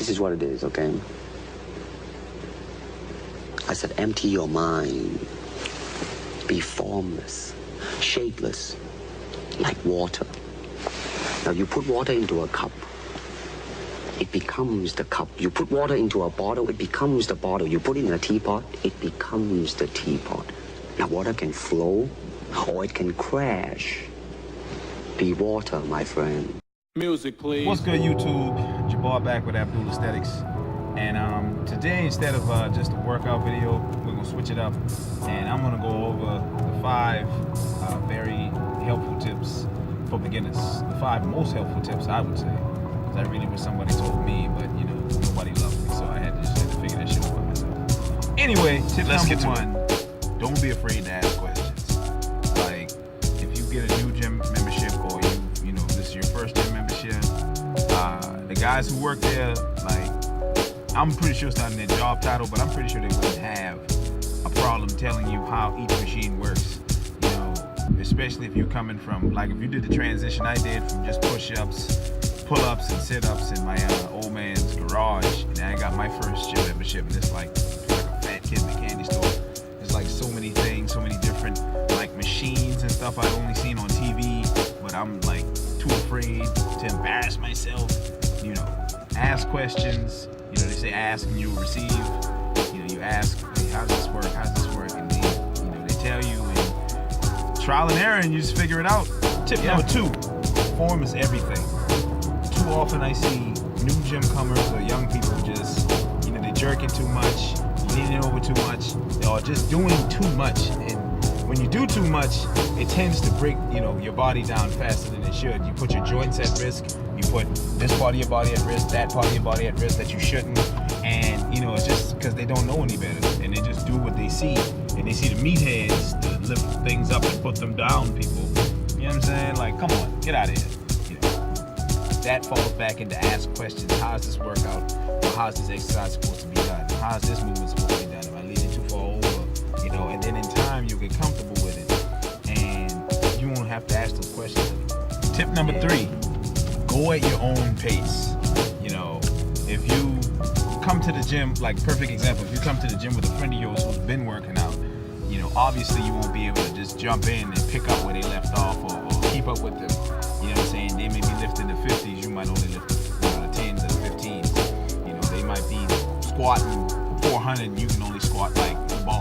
This is what it is, okay? I said empty your mind. Be formless, shapeless, like water. Now you put water into a cup, it becomes the cup. You put water into a bottle, it becomes the bottle. You put it in a teapot, it becomes the teapot. Now water can flow or it can crash. Be water, my friend. Music, please. What's good, YouTube? Jabbar back with Abdul Aesthetics. And today, instead of just a workout video, we're gonna switch it up. And I'm gonna go over the 5 very helpful tips for beginners. The 5 most helpful tips, I would say. Because I really wish somebody told me, but you know, nobody loved me, so I had to figure that shit out by myself. Anyway, tip number 1, don't be afraid to ask questions. Like, if you get a new gym membership or you know, this is your first gym membership, the guys who work there, like, I'm pretty sure it's not in their job title, but I'm pretty sure they wouldn't have a problem telling you how each machine works. You know, especially if you're coming from, like, if you did the transition I did from just push-ups, pull-ups, and sit-ups in my old man's garage, and I got my first gym membership, and it's like a fat kid in the candy store. There's like so many things, so many different like machines and stuff I've only seen on TV, but I'm like too afraid to embarrass myself. You know, ask questions. You know, they say ask and you'll receive. You know, you ask, hey, how does this work? How does this work? And they, you know, they tell you, and trial and error, and you just figure it out. Tip number 2, form is everything. Too often I see new gym comers or young people just, you know, they jerking too much, leaning over too much, or just doing too much. And when you do too much, it tends to break, you know, your body down faster than it should. You put your joints at risk. You put this part of your body at risk, that part of your body at risk that you shouldn't. And, you know, it's just because they don't know any better. And they just do what they see. And they see the meatheads to lift things up and put them down, people. You know what I'm saying? Like, come on, get out of here. You know, that falls back into ask questions. How does this work out? Or how's this exercise supposed to be done? How's this movement supposed to be done? Am I leaning too far over? You know, and then in time, you'll get comfortable with it. And you won't have to ask those questions anymore. Tip number 3. Go at your own pace. You know, if you come to the gym, like perfect example, if you come to the gym with a friend of yours who's been working out, you know, obviously you won't be able to just jump in and pick up where they left off or keep up with them. You know what I'm saying? They may be lifting the 50s, you might only lift the 10s and the 15s. You know, they might be squatting 400 and you can only squat like the bar.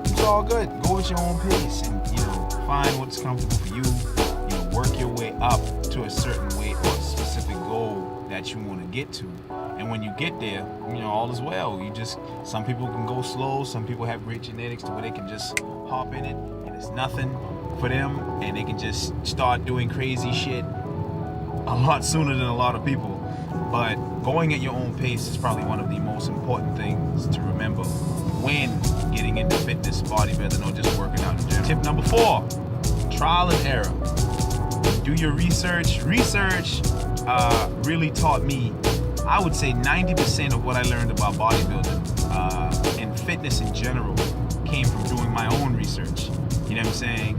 It's all good. Go at your own pace and, you know, find what's comfortable for you. You know, work your way up to a certain weight or a specific goal that you want to get to. And when you get there, you know, all is well. You just, some people can go slow, some people have great genetics to where they can just hop in it and it's nothing for them, and they can just start doing crazy shit a lot sooner than a lot of people. But going at your own pace is probably one of the most important things to remember when getting into fitness, bodybuilding, or just working out in general. Tip number 4, trial and error. Do your research. Research really taught me, I would say 90% of what I learned about bodybuilding and fitness in general came from doing my own research. You know what I'm saying?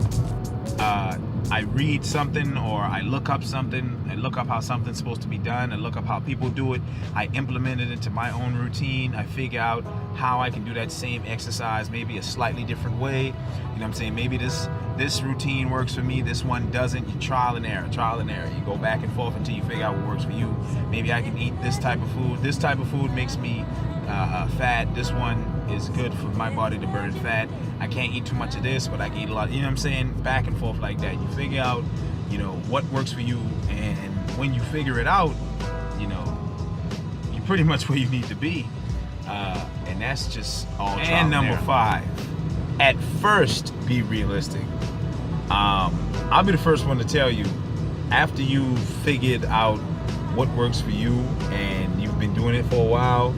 I read something or I look up something, I look up how something's supposed to be done, I look up how people do it, I implement it into my own routine, I figure out how I can do that same exercise maybe a slightly different way. You know what I'm saying? Maybe this routine works for me, this one doesn't. You trial and error. You go back and forth until you figure out what works for you. Maybe I can eat this type of food. This type of food makes me fat. This one is good for my body to burn fat. I can't eat too much of this, but I can eat a lot. You know what I'm saying? Back and forth like that. You figure out, you know, what works for you, and when you figure it out, you know, you're pretty much where you need to be. And that's just all. And number 5, at first, be realistic. I'll be the first one to tell you, after you've figured out what works for you and you've been doing it for a while,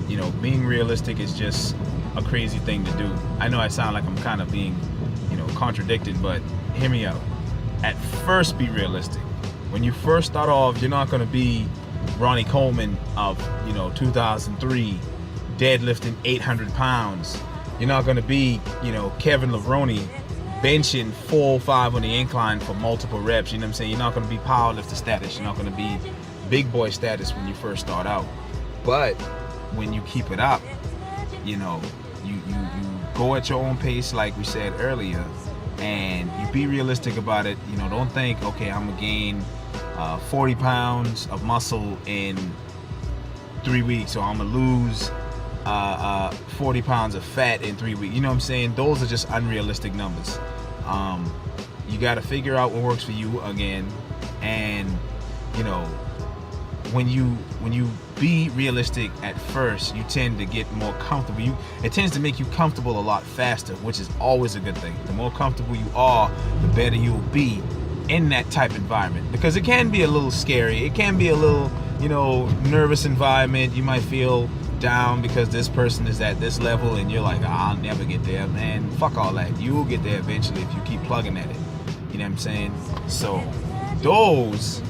you know, being realistic is just a crazy thing to do. I know I sound like I'm kind of being, you know, contradicted, but hear me out. At first, be realistic. When you first start off, you're not going to be Ronnie Coleman of, you know, 2003, deadlifting 800 pounds. You're not going to be, you know, Kevin Levrone benching 405 on the incline for multiple reps. You know what I'm saying? You're not going to be powerlifter status. You're not going to be big boy status when you first start out. But when you keep it up, you know, you go at your own pace, like we said earlier, and you be realistic about it. You know, don't think, okay, I'm gonna gain 40 pounds of muscle in 3 weeks, or I'm gonna lose 40 pounds of fat in 3 weeks. You know what I'm saying? Those are just unrealistic numbers. You got to figure out what works for you again, and you know, when you be realistic at first, you tend to get more comfortable. It tends to make you comfortable a lot faster, which is always a good thing. The more comfortable you are, the better you'll be in that type environment, because it can be a little scary. It can be a little, you know, nervous environment. You might feel down because this person is at this level and you're like, oh, I'll never get there. Man, fuck all that. You will get there eventually if you keep plugging at it. You know what I'm saying? So those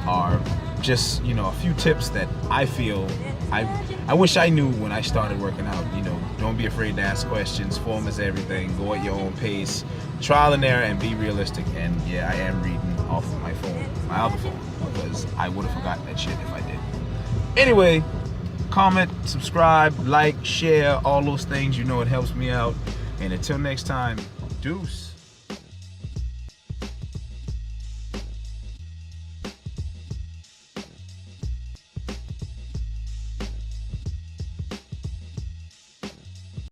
are just, you know, a few tips that I feel I wish I knew when I started working out. You know, don't be afraid to ask questions. Form is everything. Go at your own pace. Trial and error, and be realistic. And yeah, I am reading off of my phone, my other phone, because I would have forgotten that shit if I did. Anyway, comment, subscribe, like, share, all those things. You know, it helps me out. And until next time, deuce.